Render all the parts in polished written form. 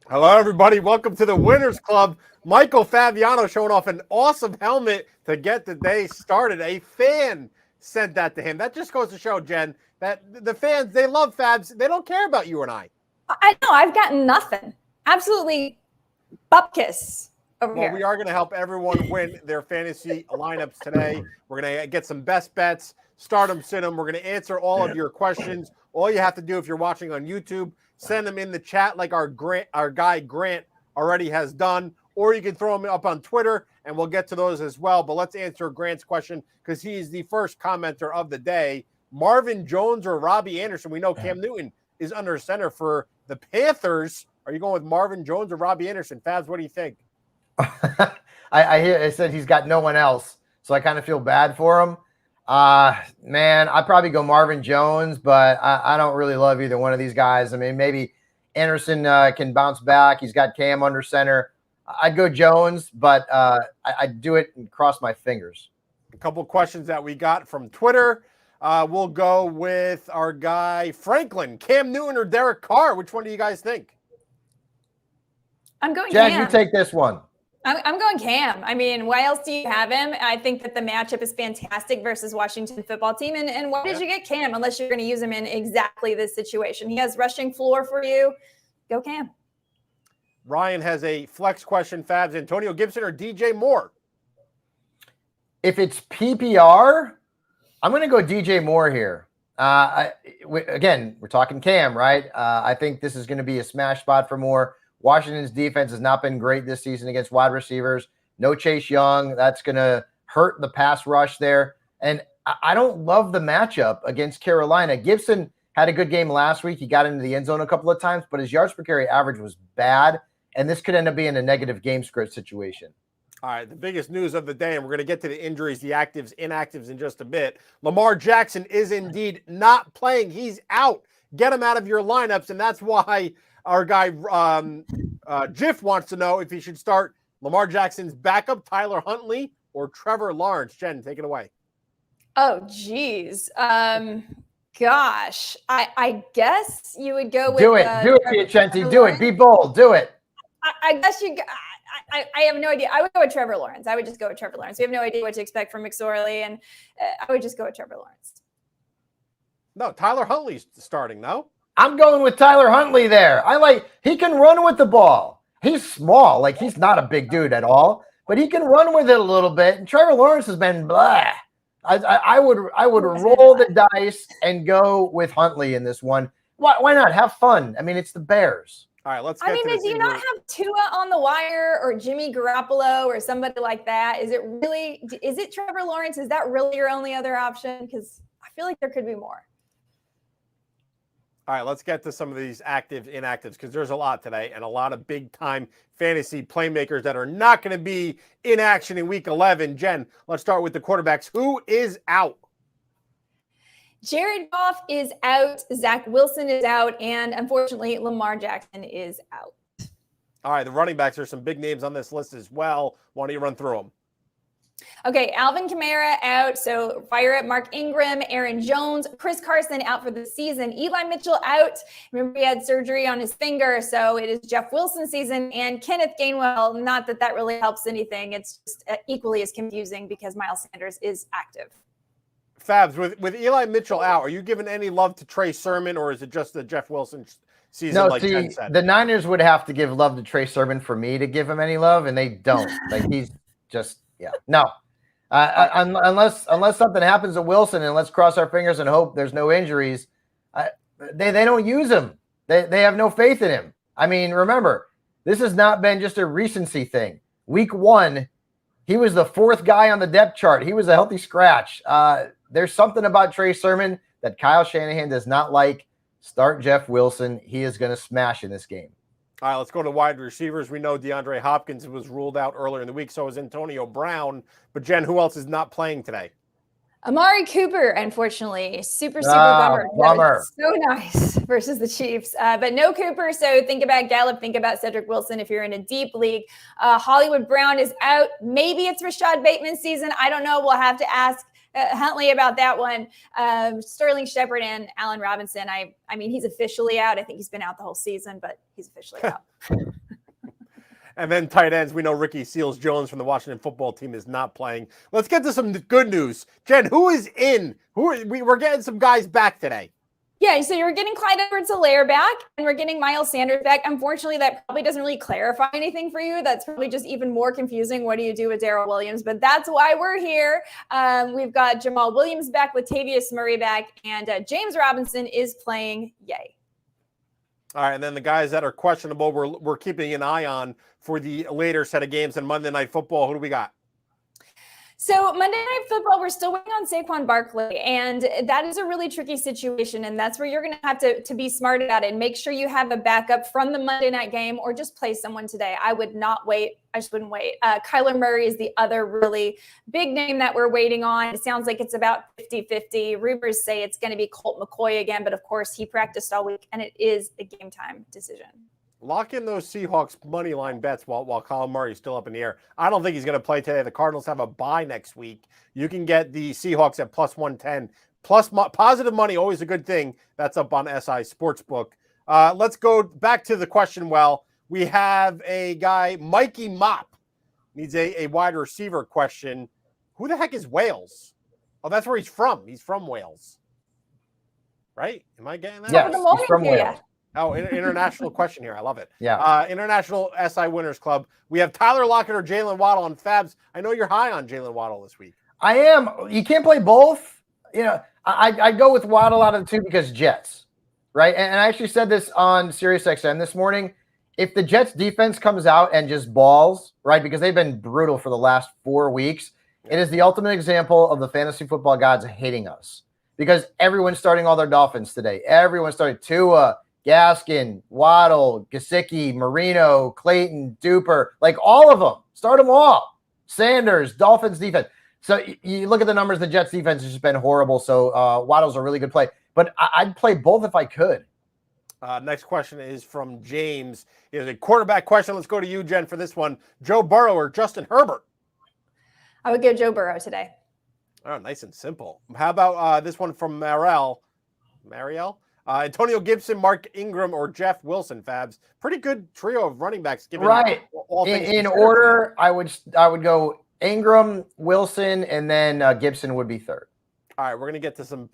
Hello, everybody. Welcome to the Winners Club. Michael Fabiano showing off an awesome helmet to get the day started. A fan sent that to him. That just goes to show, Jen, that the fans, they love Fabs. They don't care about you and I. I know. I've gotten nothing. Absolutely bupkis over here. We are going to help everyone win their fantasy lineups today. We're going to get some best bets, Stardom, Sid'em. We're going to answer all of your questions. All you have to do if you're watching on YouTube, send them in the chat like our guy Grant already has done, or you can throw them up on Twitter, and we'll get to those as well. But let's answer Grant's question because he's the first commenter of the day. Marvin Jones or Robbie Anderson? We know Cam Newton is under center for the Panthers. Are you going with Marvin Jones or Robbie Anderson? Fabs, what do you think? I hear it said he's got no one else, so I kind of feel bad for him. Man, I'd probably go Marvin Jones, but I don't really love either one of these guys. I mean, maybe Anderson can bounce back. He's got Cam under center. I'd go Jones, but I'd do it and cross my fingers. A couple questions that we got from Twitter. We'll go with our guy Franklin. Cam Newton or Derek Carr? Which one do you guys think? I'm going Jen, Cam. you take this one. I'm going Cam. I mean, why else do you have him? I think that the matchup is fantastic versus Washington football team. And why did you get Cam unless you're going to use him in exactly this situation? He has rushing floor for you. Go Cam. Ryan has a flex question, Fabs. Antonio Gibson or DJ Moore? If it's PPR, I'm going to go DJ Moore here. Again, we're talking Cam, right? I think this is going to be a smash spot for Moore. Washington's defense has not been great this season against wide receivers. No Chase Young. That's going to hurt the pass rush there. And I don't love the matchup against Carolina. Gibson had a good game last week. He got into the end zone a couple of times, but his yards per carry average was bad. And this could end up being a negative game script situation. All right, the biggest news of the day, and we're going to get to the injuries, the actives, inactives in just a bit. Lamar Jackson is indeed not playing. He's out. Get him out of your lineups, and that's why our guy Jiff wants to know if he should start Lamar Jackson's backup, Tyler Huntley, or Trevor Lawrence. Jen, take it away. Oh, geez. Gosh, I guess you would go with do it, Piacenti. Do it. Be bold. Do it. I guess you. I have no idea. I would go with Trevor Lawrence. I would just go with Trevor Lawrence. We have no idea what to expect from McSorley, and I would just go with Trevor Lawrence. No, Tyler Huntley's starting, no? I'm going with Tyler Huntley there. He can run with the ball. He's small. Like, he's not a big dude at all, but he can run with it a little bit. And Trevor Lawrence has been blah. I would roll the dice and go with Huntley in this one. Why not? Have fun. I mean, it's the Bears. All right, let's get to this. Do you not have Tua on the wire or Jimmy Garoppolo or somebody like that? Is it Trevor Lawrence? Is that really your only other option? Because I feel like there could be more. All right, let's get to some of these actives, inactives, because there's a lot today and a lot of big-time fantasy playmakers that are not going to be in action in Week 11. Jen, let's start with the quarterbacks. Who is out? Jared Goff is out. Zach Wilson is out. And unfortunately, Lamar Jackson is out. All right, the running backs, there's some big names on this list as well. Why don't you run through them? Okay, Alvin Kamara out, so fire up Mark Ingram, Aaron Jones, Chris Carson out for the season, Eli Mitchell out. Remember, he had surgery on his finger, so it is Jeff Wilson season, and Kenneth Gainwell. Not that that really helps anything. It's just equally as confusing because Miles Sanders is active. Fabs, with Eli Mitchell out, are you giving any love to Trey Sermon, or is it just the Jeff Wilson season? No, like see, Jen said? The Niners would have to give love to Trey Sermon for me to give him any love, and they don't. Like, he's just, yeah. No. Unless something happens to Wilson, and let's cross our fingers and hope there's no injuries, they don't use him. They have no faith in him. I mean, remember, this has not been just a recency thing. Week 1, he was the 4th guy on the depth chart. He was a healthy scratch. There's something about Trey Sermon that Kyle Shanahan does not like. Start Jeff Wilson. He is going to smash in this game. All right, let's go to wide receivers. We know DeAndre Hopkins was ruled out earlier in the week, so is Antonio Brown. But, Jen, who else is not playing today? Amari Cooper, unfortunately. Super bummer. Bummer. So nice versus the Chiefs. But no Cooper, so think about Gallup, think about Cedric Wilson if you're in a deep league. Hollywood Brown is out. Maybe it's Rashad Bateman's season. I don't know. We'll have to ask Huntley about that one. Sterling Shepard and Allen Robinson. I mean, he's officially out. I think he's been out the whole season, but he's officially out. And then tight ends, we know Ricky Seals-Jones from the Washington football team is not playing. Let's get to some good news. Jen, who is in? We're getting some guys back today. Yeah, so you're getting Clyde Edwards-Helaire back, and we're getting Miles Sanders back. Unfortunately, that probably doesn't really clarify anything for you. That's probably just even more confusing. What do you do with Darrell Williams? But that's why we're here. We've got Jamal Williams back, Latavius Murray back, and James Robinson is playing. Yay. All right, and then the guys that are questionable, we're keeping an eye on for the later set of games in Monday Night Football. Who do we got? So Monday Night Football, we're still waiting on Saquon Barkley, and that is a really tricky situation, and that's where you're going to have to be smart about it and make sure you have a backup from the Monday night game or just play someone today. I would not wait. I just wouldn't wait. Kyler Murray is the other really big name that we're waiting on. It sounds like it's about 50-50. Rumors say it's going to be Colt McCoy again, but of course he practiced all week, and it is a game time decision. Lock in those Seahawks money line bets while Kyler Murray is still up in the air. I don't think he's going to play today. The Cardinals have a bye next week. You can get the Seahawks at plus 110. Plus positive money, always a good thing. That's up on SI Sportsbook. Let's go back to the question. Well, we have a guy, Mikey Mop, needs a wide receiver question. Who the heck is Wales? Oh, that's where he's from. He's from Wales. Right? Am I getting that? Yes, he's from Wales. Oh, international question here. I love it. Yeah. International SI Winners Club. We have Tyler Lockett or Jalen Waddle on Fabs. I know you're high on Jalen Waddle this week. I am. You can't play both. You know, I go with Waddle out of the two because Jets, right? And I actually said this on SiriusXM this morning. If the Jets defense comes out and just balls, right, because they've been brutal for the last 4 weeks, it is the ultimate example of the fantasy football gods hating us because everyone's starting all their Dolphins today. Everyone started Tua, Gaskin, Waddle, Gesicki, Marino, Clayton, Duper, like all of them. Start them all. Sanders, Dolphins defense. So you look at the numbers, the Jets defense has just been horrible. So Waddle's a really good play. But I'd play both if I could. Next question is from James. It is a quarterback question. Let's go to you, Jen, for this one. Joe Burrow or Justin Herbert? I would go Joe Burrow today. Oh, nice and simple. How about this one from Marielle? Antonio Gibson, Mark Ingram, or Jeff Wilson, Fabs. Pretty good trio of running backs. Given right. All things in order, I would go Ingram, Wilson, and then Gibson would be third. All right, we're going to get to some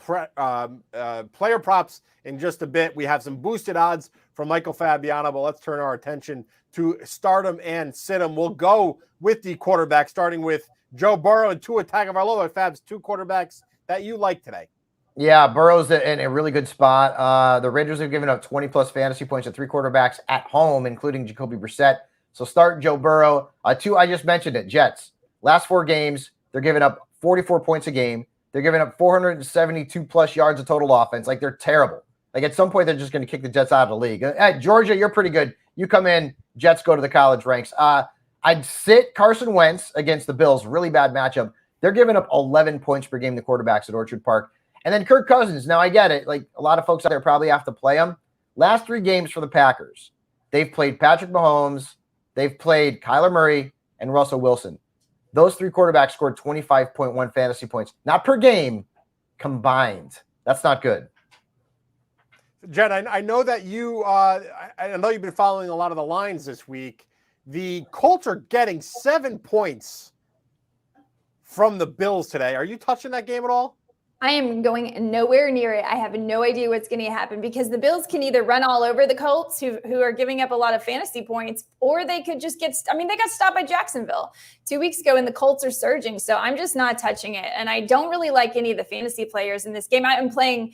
player props in just a bit. We have some boosted odds from Michael Fabiano, but let's turn our attention to Stardom and Situm. We'll go with the quarterback, starting with Joe Burrow and Tua Tagovailoa. Fabs, two quarterbacks that you like today. Yeah, Burrow's in a really good spot. The Raiders have given up 20-plus fantasy points to three quarterbacks at home, including Jacoby Brissett. So start Joe Burrow. Two, I just mentioned it, Jets. Last 4 games, they're giving up 44 points a game. They're giving up 472-plus yards of total offense. Like, they're terrible. Like, at some point, they're just going to kick the Jets out of the league. Georgia, you're pretty good. You come in, Jets go to the college ranks. I'd sit Carson Wentz against the Bills. Really bad matchup. They're giving up 11 points per game to quarterbacks at Orchard Park. And then Kirk Cousins. Now, I get it. Like, a lot of folks out there probably have to play him. Last 3 games for the Packers, they've played Patrick Mahomes, they've played Kyler Murray, and Russell Wilson. Those 3 quarterbacks scored 25.1 fantasy points, not per game, combined. That's not good. Jen, I know that I know you've been following a lot of the lines this week. The Colts are getting 7 points from the Bills today. Are you touching that game at all? I am going nowhere near it. I have no idea what's going to happen because the Bills can either run all over the Colts, who are giving up a lot of fantasy points, or they could just they got stopped by Jacksonville 2 weeks ago, and the Colts are surging. So I'm just not touching it. And I don't really like any of the fantasy players in this game. I'm playing,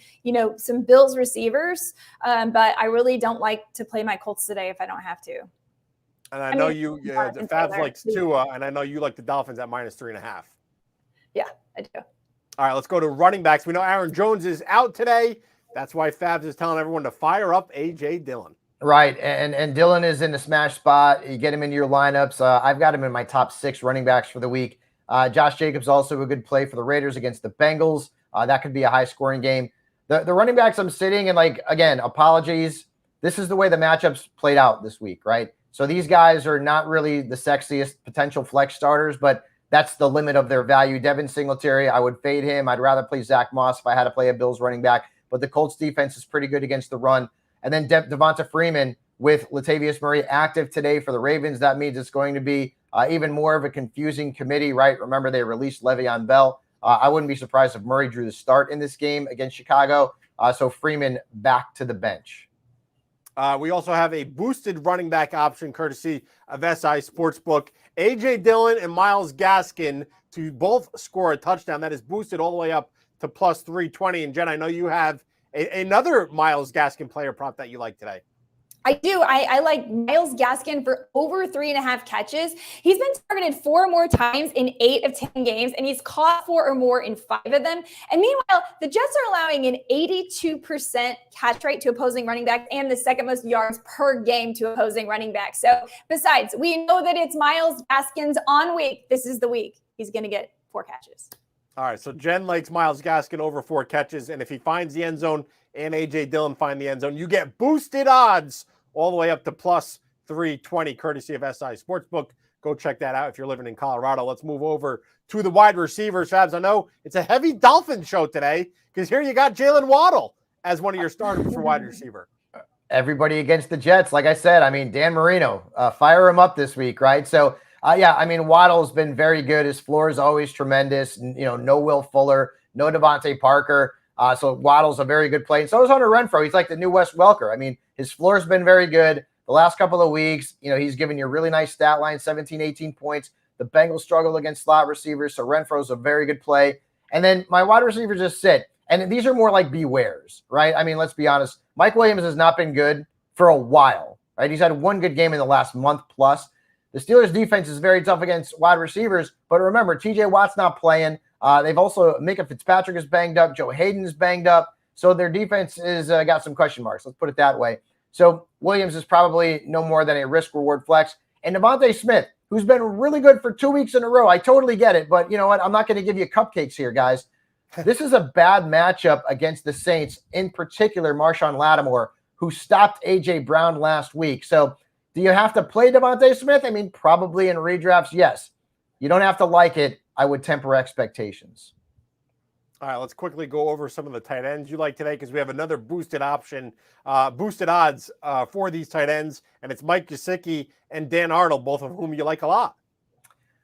some Bills receivers, but I really don't like to play my Colts today if I don't have to. And I know Fabs likes Tua, and I know you like the Dolphins at -3.5. Yeah, I do. All right, let's go to running backs. We know Aaron Jones is out today. That's why Fabs is telling everyone to fire up A.J. Dillon. Right, and Dillon is in the smash spot. You get him into your lineups. I've got him in my top 6 running backs for the week. Josh Jacobs also a good play for the Raiders against the Bengals. That could be a high-scoring game. The running backs I'm sitting, and again, apologies. This is the way the matchups played out this week, right? So these guys are not really the sexiest potential flex starters, but that's the limit of their value. Devin Singletary, I would fade him. I'd rather play Zach Moss if I had to play a Bills running back. But the Colts defense is pretty good against the run. And then Devonta Freeman with Latavius Murray active today for the Ravens. That means it's going to be even more of a confusing committee, right? Remember, they released Le'Veon Bell. I wouldn't be surprised if Murray drew the start in this game against Chicago. So Freeman back to the bench. We also have a boosted running back option courtesy of SI Sportsbook. A.J. Dillon and Myles Gaskin to both score a touchdown. That is boosted all the way up to plus 320. And Jen, I know you have another Myles Gaskin player prop that you like today. I do. I like Myles Gaskin for over 3.5 catches. He's been targeted 4 more times in 8 of 10 games, and he's caught 4 or more in 5 of them. And meanwhile, the Jets are allowing an 82% catch rate to opposing running backs and the second most yards per game to opposing running backs. So besides, we know that it's Myles Gaskin's on week. This is the week he's going to get 4 catches. All right, so Jen likes Myles Gaskin over 4 catches, and if he finds the end zone and A.J. Dillon find the end zone, you get boosted odds all the way up to plus 320, courtesy of SI Sportsbook. Go check that out if you're living in Colorado. Let's move over to the wide receivers. Fabs, I know it's a heavy Dolphin show today because here you got Jalen Waddle as one of your starters for wide receiver. Everybody against the Jets. Like I said, I mean, Dan Marino, fire him up this week, right? So, yeah, I mean, Waddle's been very good. His floor is always tremendous. No Will Fuller, no Devontae Parker. So Waddle's a very good play. And so is Hunter Renfrow. He's like the new Wes Welker. I mean, his floor's been very good. The last couple of weeks, he's given you a really nice stat line, 17, 18 points. The Bengals struggle against slot receivers, so Renfro's a very good play. And then my wide receivers just sit. And these are more like bewares, right? I mean, let's be honest. Mike Williams has not been good for a while, right? He's had one good game in the last month plus. The Steelers' defense is very tough against wide receivers. But remember, TJ Watt's not playing. They've also, Micah Fitzpatrick is banged up. Joe Hayden is banged up. So their defense is got some question marks. Let's put it that way. So Williams is probably no more than a risk-reward flex. And Devontae Smith, who's been really good for 2 weeks in a row. I totally get it. But you know what? I'm not going to give you cupcakes here, guys. This is a bad matchup against the Saints, in particular Marshawn Lattimore, who stopped A.J. Brown last week. So do you have to play Devontae Smith? I mean, probably in redrafts, yes. You don't have to like it. I would temper expectations. All right, let's quickly go over some of the tight ends you like today because we have another boosted option, boosted odds for these tight ends, and it's Mike Gesicki and Dan Arnold, both of whom you like a lot.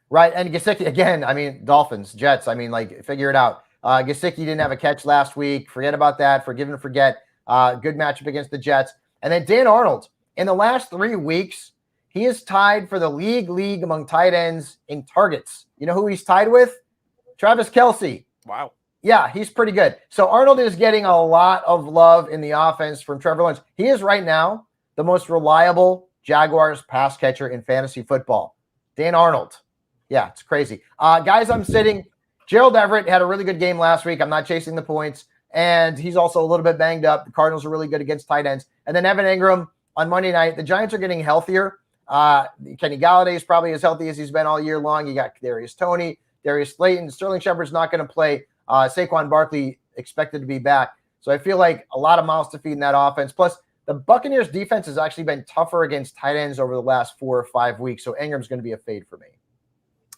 Right, and Gesicki, again, I mean, Dolphins, Jets, I mean, like, figure it out. Gesicki didn't have a catch last week. Forget about that. Forgive and forget. Good matchup against the Jets. And then Dan Arnold, in the last 3 weeks, he is tied for the league among tight ends in targets. You know who he's tied with? Travis Kelce. Wow. Yeah, he's pretty good. So Arnold is getting a lot of love in the offense from Trevor Lawrence. He is right now the most reliable Jaguars pass catcher in fantasy football. Dan Arnold. Yeah, it's crazy. Guys, I'm sitting. Gerald Everett had a really good game last week. I'm not chasing the points. And he's also a little bit banged up. The Cardinals are really good against tight ends. And then Evan Ingram on Monday night. The Giants are getting healthier. Kenny Galladay is probably as healthy as he's been all year long. You got Kadarius Toney, Darius Slayton. Sterling Shepard's not going to play. Saquon Barkley expected to be back. So I feel like a lot of mouths to feed in that offense. Plus, the Buccaneers defense has actually been tougher against tight ends over the last 4 or 5 weeks. So Ingram's going to be a fade for me.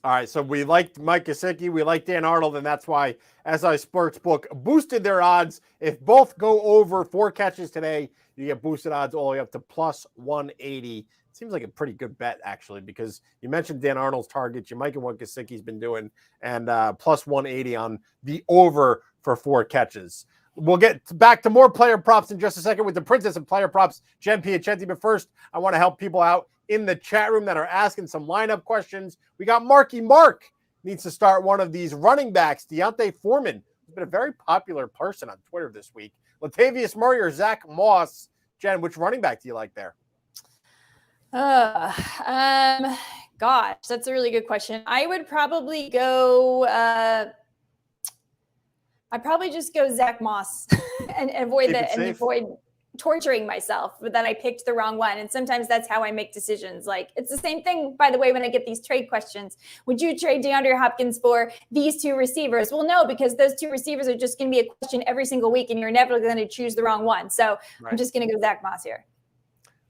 All right, so we liked Mike Gesicki, we like Dan Arnold, and that's why SI Sportsbook boosted their odds. If both go over 4 catches today, you get boosted odds all the way up to plus 180. Seems like a pretty good bet, actually, because you mentioned Dan Arnold's targets. You might get what Gesicki's been doing, and plus 180 on the over for 4 catches. We'll get back to more player props in just a second with the princess of player props, Jen Piacenti. But first, I want to help people out in the chat room that are asking some lineup questions. We got Marky Mark needs to start one of these running backs. Deontay Foreman has been a very popular person on Twitter this week. Latavius Murray or Zach Moss. Jen, which running back do you like there? Gosh, that's a really good question. I would probably go, I'd probably just go Zach Moss and avoid torturing myself, but then I picked the wrong one. And sometimes that's how I make decisions. Like, it's the same thing, by the way, when I get these trade questions. Would you trade DeAndre Hopkins for these 2 receivers? Well, no, because those 2 receivers are just going to be a question every single week, and you're never going to choose the wrong one. So right. I'm just going to go Zach Moss here.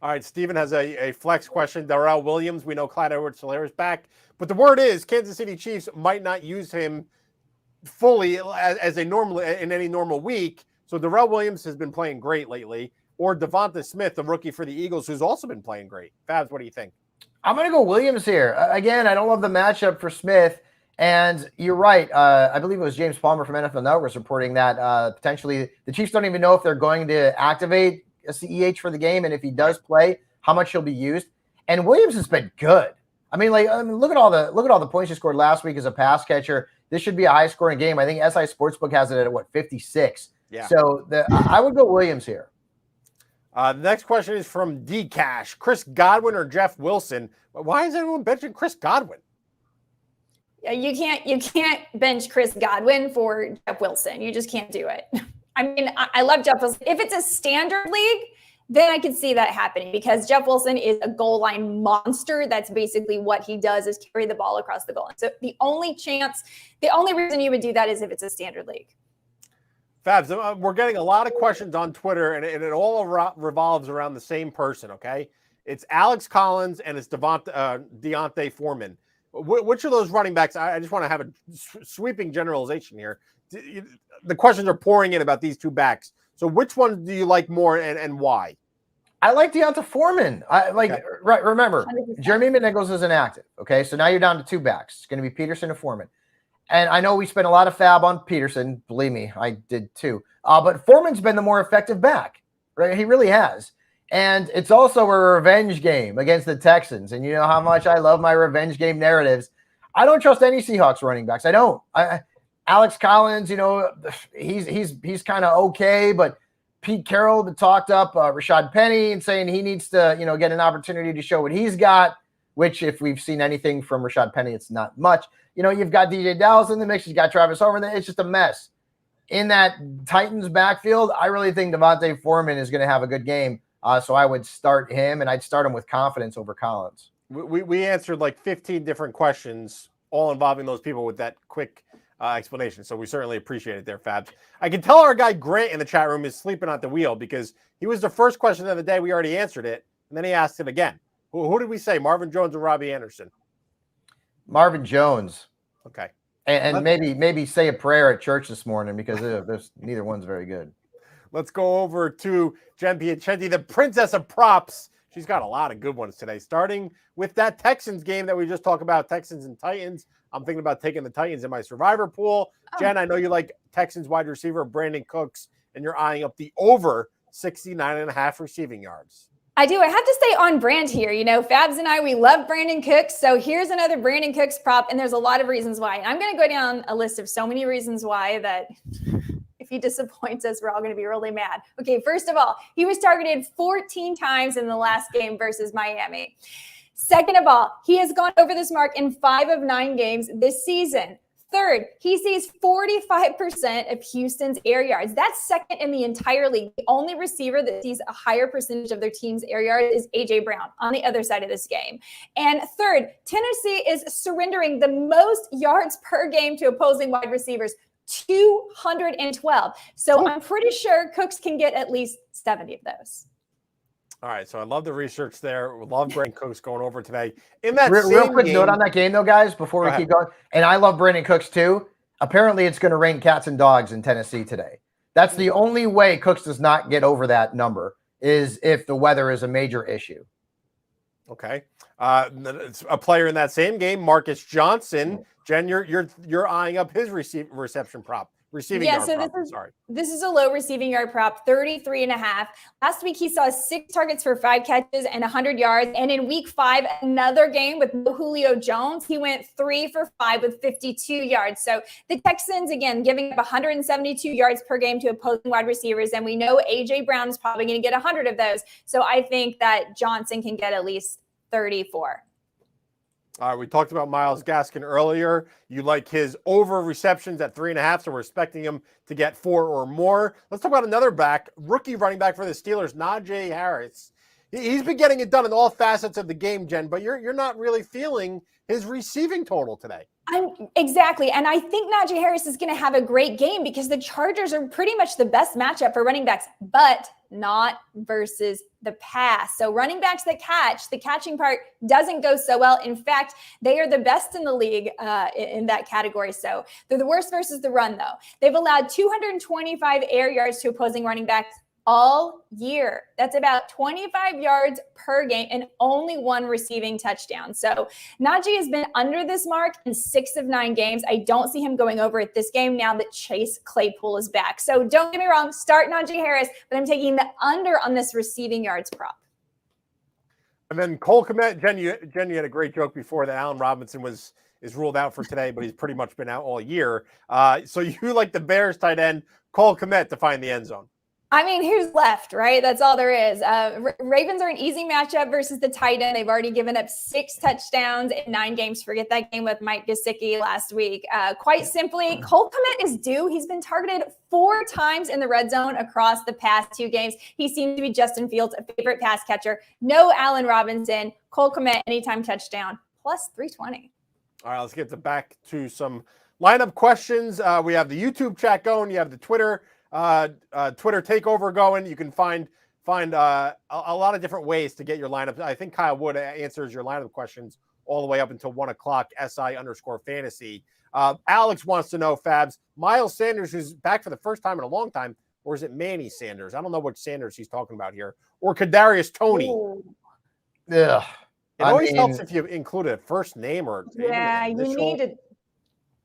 All right, Steven has a flex question. Darrell Williams, we know Clyde Edwards-Helaire is back, but the word is Kansas City Chiefs might not use him fully as a normal in any normal week. So Darrell Williams has been playing great lately, or Devonta Smith, the rookie for the Eagles, who's also been playing great. Fabs, what do you think? I'm going to go Williams here. Again, I don't love the matchup for Smith. And you're right. I believe it was James Palmer from NFL Network reporting that potentially the Chiefs don't even know if they're going to activate a CEH for the game. And if he does play, how much he'll be used. And Williams has been good. I mean, look at all the points he scored last week as a pass catcher. This should be a high scoring game. I think SI Sportsbook has it at 56. Yeah. So I would go Williams here. The next question is from D Cash. Chris Godwin or Jeff Wilson? Why is everyone benching Chris Godwin? You can't bench Chris Godwin for Jeff Wilson. You just can't do it. I mean, I love Jeff Wilson. If it's a standard league, then I could see that happening because Jeff Wilson is a goal line monster. That's basically what he does, is carry the ball across the goal line. So the only reason you would do that is if it's a standard league. Fabs, we're getting a lot of questions on Twitter, and it all revolves around the same person, okay? It's Alex Collins and it's Deontay Foreman. Which of those running backs? I just want to have a sweeping generalization here. The questions are pouring in about these two backs. So which one do you like more and why? I like Deontay Foreman. Right. Remember, 100%. Jeremy McNichols is inactive. Okay. So now you're down to two backs. It's going to be Peterson and Foreman. And I know we spent a lot of fab on Peterson. Believe me, I did too. But Foreman's been the more effective back, right? He really has. And it's also a revenge game against the Texans. And you know how much I love my revenge game narratives. I don't trust any Seahawks running backs. I don't. Alex Collins, you know, he's kind of okay, but Pete Carroll talked up Rashad Penny and saying he needs to, you know, get an opportunity to show what he's got, which if we've seen anything from Rashad Penny, it's not much. You know, you've got DJ Dallas in the mix. You've got Travis Homer. It's just a mess. In that Titans backfield, I really think Deontay Foreman is going to have a good game. So I would start him, and I'd start him with confidence over Collins. We answered like 15 different questions, all involving those people with that quick explanation. So we certainly appreciate it there, Fabs. I can tell our guy Grant in the chat room is sleeping at the wheel because he was the first question of the day. We already answered it, and then he asked it again. Who did we say, Marvin Jones or Robbie Anderson? Marvin Jones. Okay. And maybe say a prayer at church this morning because there's neither one's very good. Let's go over to Jen Piacenti, the princess of props. She's got a lot of good ones today, starting with that Texans game that we just talked about, Texans and Titans. I'm thinking about taking the Titans in my survivor pool. Oh. Jen, I know you like Texans wide receiver Brandon Cooks, and you're eyeing up the over 69.5 receiving yards. I do. I have to stay on brand here. You know, Fabs and I, we love Brandon Cooks. So here's another Brandon Cooks prop, and there's a lot of reasons why. And I'm going to go down a list of so many reasons why that if he disappoints us, we're all going to be really mad. Okay, first of all, he was targeted 14 times in the last game versus Miami. Second of all, he has gone over this mark in 5 of 9 games this season. Third, he sees 45% of Houston's air yards. That's second in the entire league. The only receiver that sees a higher percentage of their team's air yards is A.J. Brown on the other side of this game. And third, Tennessee is surrendering the most yards per game to opposing wide receivers, 212. So I'm pretty sure Cooks can get at least 70 of those. All right, so I love the research there. We love Brandon Cooks going over today. In that real quick note on that game, though, guys, before we keep going. And I love Brandon Cooks, too. Apparently, it's going to rain cats and dogs in Tennessee today. That's the only way Cooks does not get over that number is if the weather is a major issue. Okay. A player in that same game, Marcus Johnson. Jen, you're eyeing up his reception prop. Receiving yard prop. This is a low receiving yard prop, 33.5. Last week, he saw 6 targets for 5 catches and 100 yards. And in week 5, another game with no Julio Jones, he went 3 for 5 with 52 yards. So the Texans, again, giving up 172 yards per game to opposing wide receivers. And we know A.J. Brown is probably going to get 100 of those. So I think that Johnson can get at least 34. All right, we talked about Myles Gaskin earlier. You like his over receptions at 3.5, so we're expecting him to get 4 or more. Let's talk about another back, rookie running back for the Steelers, Najee Harris. He's been getting it done in all facets of the game, Jen, but you're not really feeling his receiving total today. Exactly. And I think Najee Harris is going to have a great game because the Chargers are pretty much the best matchup for running backs. But not versus the pass. So running backs that catch, the catching part doesn't go so well. In fact, they are the best in the league in that category. So they're the worst versus the run, though. They've allowed 225 air yards to opposing running backs all year. That's about 25 yards per game and only one receiving touchdown. So Najee has been under this mark in 6 of 9 games. I don't see him going over it this game now that Chase Claypool is back. So don't get me wrong, start Najee Harris, but I'm taking the under on this receiving yards prop. And then Cole Kmet, Jen, you had a great joke before that Allen Robinson is ruled out for today, but he's pretty much been out all year. So you like the Bears tight end, Cole Kmet, to find the end zone. I mean, who's left, right? That's all there is. Ravens are an easy matchup versus the tight end. They've already given up 6 touchdowns in 9 games. Forget that game with Mike Gesicki last week. Quite simply, Cole Kmet is due. He's been targeted 4 times in the red zone across the past 2 games. He seems to be Justin Fields' favorite pass catcher. No Allen Robinson. Cole Kmet, anytime touchdown, plus 320. All right, let's get back to some lineup questions. We have the YouTube chat going. You have the Twitter takeover going. You can find a lot of different ways to get your lineup. I think Kyle Wood answers your lineup questions all the way up until 1 o'clock, SI_fantasy. Alex wants to know, Fabs, Miles Sanders, who's back for the first time in a long time, or is it Manny Sanders? I don't know which Sanders he's talking about here. Or Kadarius Toney. Yeah. It always helps if you include a first name or you need to.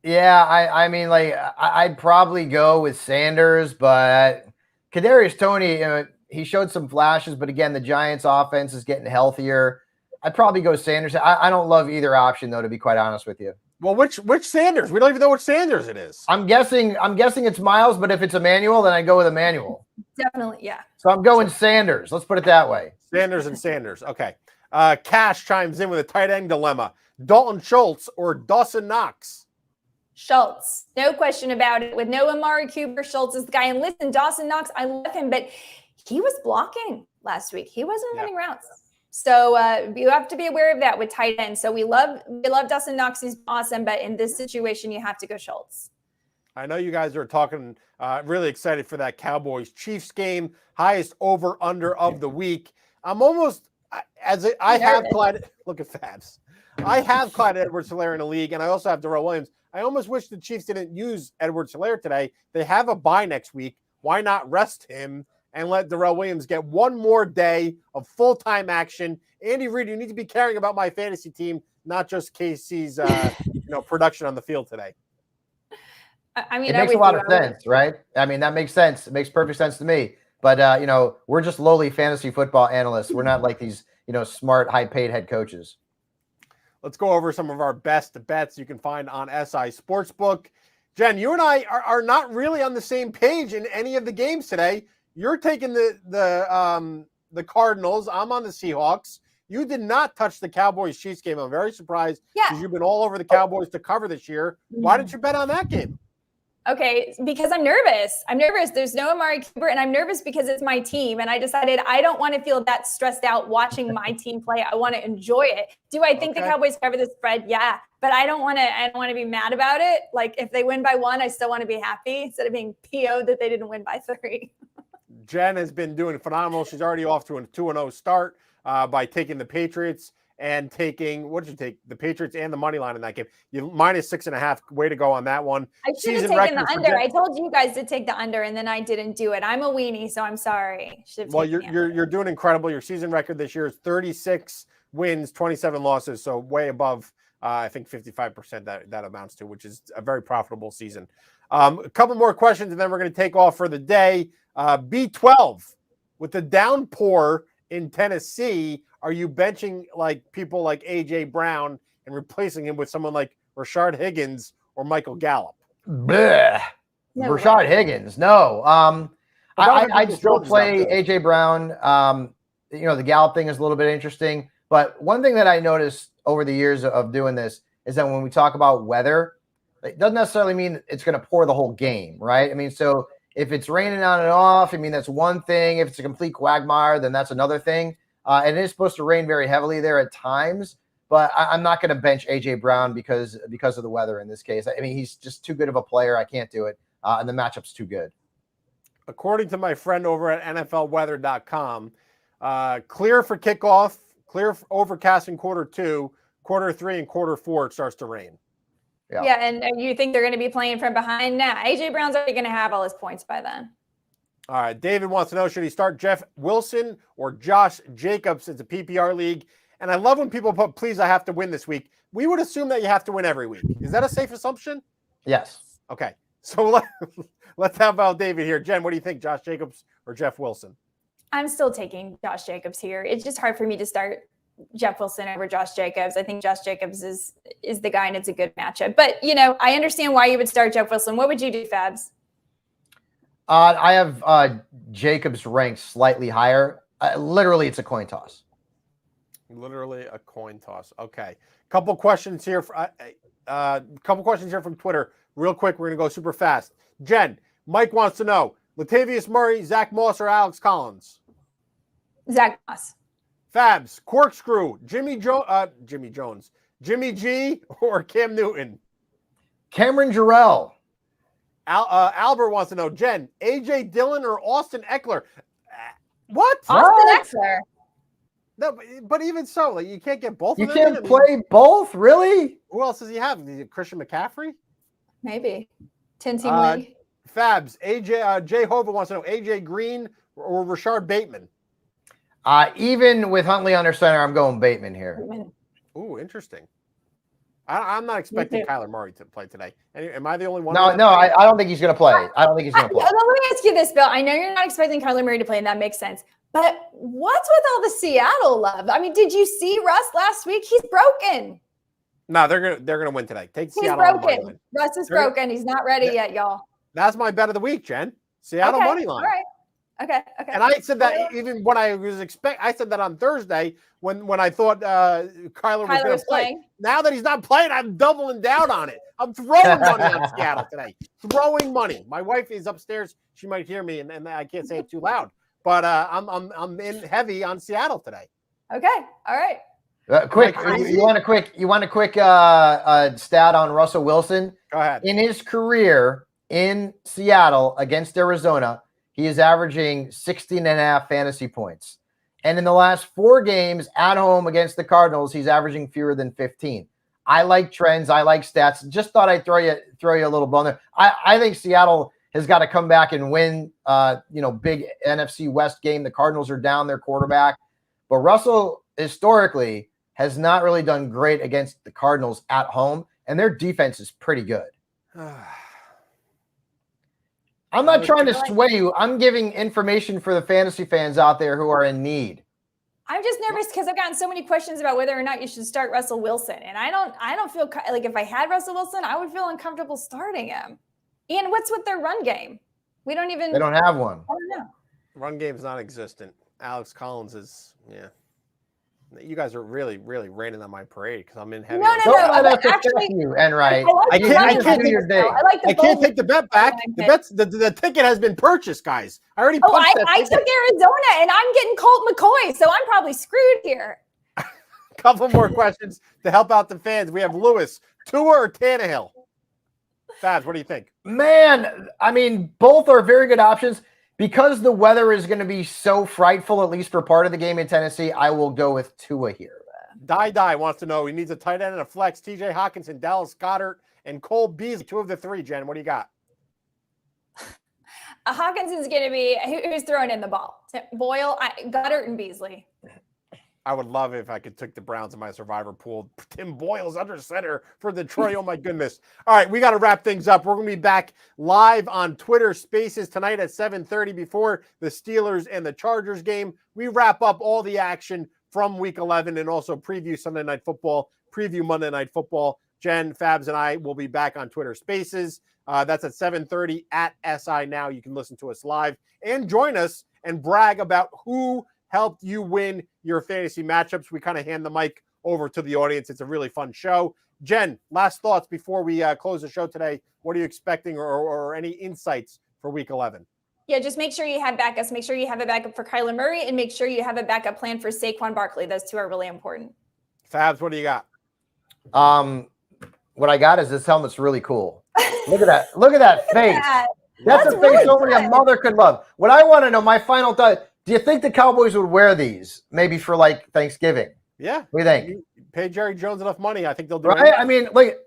Yeah, I mean, like, I'd probably go with Sanders, but Kadarius Toney, he showed some flashes, but again, the Giants' offense is getting healthier. I'd probably go Sanders. I don't love either option, though, to be quite honest with you. Well, which Sanders? We don't even know which Sanders it is. I'm guessing it's Miles, but if it's Emmanuel, then I go with Emmanuel. Definitely, yeah. So I'm going Sanders. Let's put it that way. Sanders and Sanders. Okay. Cash chimes in with a tight end dilemma: Dalton Schultz or Dawson Knox? Schultz, no question about it. With no Amari Cooper, Schultz is the guy. And listen, Dawson Knox, I love him, but he was blocking last week. He wasn't running routes. So you have to be aware of that with tight ends. So we love Dawson Knox. He's awesome, but in this situation, you have to go Schultz. I know you guys are talking really excited for that Cowboys-Chiefs game, highest over-under of the week. I'm almost, I have Clyde, look at Fabs. I have Clyde Edwards-Helaire in the league, and I also have Darrell Williams. I almost wish the Chiefs didn't use Edwards-Helaire today. They have a bye next week. Why not rest him and let Darrell Williams get one more day of full-time action? Andy Reid, you need to be caring about my fantasy team, not just KC's production on the field today. I mean, it makes a lot of sense, right? I mean, that makes sense. It makes perfect sense to me. But we're just lowly fantasy football analysts. We're not like these, smart, high-paid head coaches. Let's go over some of our best bets you can find on SI Sportsbook. Jen, you and I are not really on the same page in any of the games today. You're taking the Cardinals. I'm on the Seahawks. You did not touch the Cowboys-Chiefs game. I'm very surprised because you've been all over the Cowboys to cover this year. Why didn't you bet on that game? Okay, because I'm nervous. There's no Amari Cooper, and I'm nervous because it's my team. And I decided I don't want to feel that stressed out watching my team play. I want to enjoy it. Do I think the Cowboys cover the spread? Yeah, but I don't want to be mad about it. Like, if they win by 1, I still want to be happy instead of being PO'd that they didn't win by 3. Jen has been doing phenomenal. She's already off to a 2-0 start by taking the Patriots and taking, what did you take? The Patriots and the money line in that game. You minus 6.5. Way to go on that one. I should have taken the under. I told you guys to take the under, and then I didn't do it. I'm a weenie, so I'm sorry. Well, you're doing incredible. Your season record this year is 36 wins, 27 losses, so way above I think 55% that amounts to, which is a very profitable season. A couple more questions, and then we're going to take off for the day. B12, with the downpour in Tennessee, are you benching like people like A.J. Brown and replacing him with someone like Rashard Higgins or Michael Gallup? Bleh. No Rashard Higgins, no. I'd still play A.J. Brown. The Gallup thing is a little bit interesting. But one thing that I noticed over the years of doing this is that when we talk about weather, it doesn't necessarily mean it's going to pour the whole game, right? I mean, so if it's raining on and off, that's one thing. If it's a complete quagmire, then that's another thing. And it is supposed to rain very heavily there at times, but I'm not going to bench A.J. Brown because of the weather in this case. I mean, he's just too good of a player. I can't do it. And the matchup's too good. according to my friend over at NFLweather.com, clear for kickoff, clear for overcast in quarter 2, quarter 3, and quarter 4, it starts to rain. Yeah, and you think they're going to be playing from behind? Nah, AJ Brown's already going to have all his points by then. All right, David wants to know, should he start Jeff Wilson or Josh Jacobs? It's a PPR league. And I love when people put, please, I have to win this week. We would assume that you have to win every week. Is that a safe assumption? Yes. Okay. So let's have David here. Jen, what do you think, Josh Jacobs or Jeff Wilson? I'm still taking Josh Jacobs here. It's just hard for me to start Jeff Wilson over Josh Jacobs. I think Josh Jacobs is the guy, and it's a good matchup. But, I understand why you would start Jeff Wilson. What would you do, Fabs? I have Jacobs ranked slightly higher. Literally, it's a coin toss. Literally a coin toss. Okay. Couple questions here. Couple questions here from Twitter. Real quick, we're going to go super fast. Jen, Mike wants to know, Latavius Murray, Zach Moss, or Alex Collins? Zach Moss. Fabs, corkscrew, Jimmy Jones, Jimmy G, or Cam Newton? Cameron Jarrell. Albert wants to know, Jen, AJ Dillon or Austin Eckler? What? Austin Eckler. No, but even so, you can't get both You of them. can't play both, really? Who else does he have? Christian McCaffrey? Maybe. 10-team league. Fabs, Jay Hova wants to know, AJ Green or Rashard Bateman? Even with Huntley under center, I'm going Bateman here. Ooh, interesting. I'm not expecting Kyler Murray to play today. Am I the only one? No, I don't think he's going to play. I don't think he's going to play. Let me ask you this, Bill. I know you're not expecting Kyler Murray to play, and that makes sense. But what's with all the Seattle love? I mean, did you see Russ last week? He's broken. No, they're gonna win today. Take He's Seattle. Broken. Russ is broken. He's not ready yet, y'all. That's my bet of the week, Jen. Seattle money line. All right. Okay. And I said that even when I was I said that on Thursday when I thought Kyler was going to play. Now that he's not playing, I'm doubling down on it. I'm throwing money on Seattle today. Throwing money. My wife is upstairs. She might hear me, and I can't say it too loud. But I'm in heavy on Seattle today. Okay. All right. Quick. You want a quick stat on Russell Wilson? Go ahead. In his career in Seattle against Arizona, he is averaging 16.5 fantasy points. And in the last 4 games at home against the Cardinals, he's averaging fewer than 15. I like trends. I like stats. Just thought I'd throw you a little bone there. I think Seattle has got to come back and win, big NFC West game. The Cardinals are down their quarterback. But Russell historically has not really done great against the Cardinals at home, and their defense is pretty good. I'm not trying to sway you. I'm giving information for the fantasy fans out there who are in need. I'm just nervous because I've gotten so many questions about whether or not you should start Russell Wilson. And I don't feel like if I had Russell Wilson, I would feel uncomfortable starting him. Ian, what's with their run game? They don't have one. I don't know. Run game is non-existent. Alex Collins is, You guys are really, really raining on my parade because I'm in heavy. No. Actually, you, Enright. I can't take the bet back. The ticket has been purchased, guys. I already punched that I took Arizona, and I'm getting Colt McCoy, so I'm probably screwed here. Couple more questions to help out the fans. We have Lewis, Tua or Tannehill? Fabs, what do you think? Man, I mean, both are very good options. Because the weather is going to be so frightful, at least for part of the game in Tennessee, I will go with Tua here. Die wants to know he needs a tight end and a flex. TJ Hawkinson, Dallas Goedert, and Cole Beasley. 2 of the 3, Jen. What do you got? Hawkinson's going to be who's throwing in the ball? Boyle, Goddard, and Beasley. I would love if I could take the Browns in my survivor pool. Tim Boyle's under center for Detroit. Oh, my goodness. All right, we got to wrap things up. We're going to be back live on Twitter Spaces tonight at 7:30 before the Steelers and the Chargers game. We wrap up all the action from Week 11 and also preview Sunday Night Football, preview Monday Night Football. Jen, Fabs, and I will be back on Twitter Spaces. That's at 7:30 at SI Now. You can listen to us live and join us and brag about who helped you win your fantasy matchups. We kind of hand the mic over to the audience. It's a really fun show. Jen, last thoughts before we close the show today. What are you expecting or any insights for Week 11? Yeah, just make sure you have backups. Make sure you have a backup for Kyler Murray and make sure you have a backup plan for Saquon Barkley. Those 2 are really important. Fabs, what do you got? What I got is this helmet's really cool. Look at that. Look at that face. That's a That's face really only a good. mother could love. What I want to know, my final thought, do you think the Cowboys would wear these maybe for like Thanksgiving? Yeah. What do you think? You pay Jerry Jones enough money, I think they'll do Right? it. I mean, like,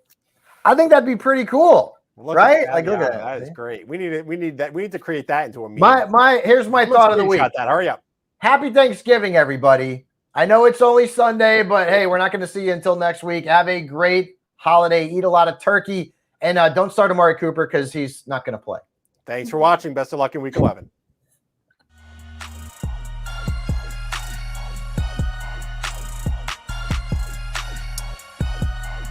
I think that'd be pretty cool. Look Right? at Like, that. look at Yeah, that. that is great. We need it. We need that. We need to create that into a meme. Here's my Someone thought of the week. screenshot that. Hurry up. Happy Thanksgiving, everybody. I know it's only Sunday, but hey, we're not going to see you until next week. Have a great holiday. Eat a lot of turkey. And don't start Amari Cooper because he's not going to play. Thanks for watching. Best of luck in week 11.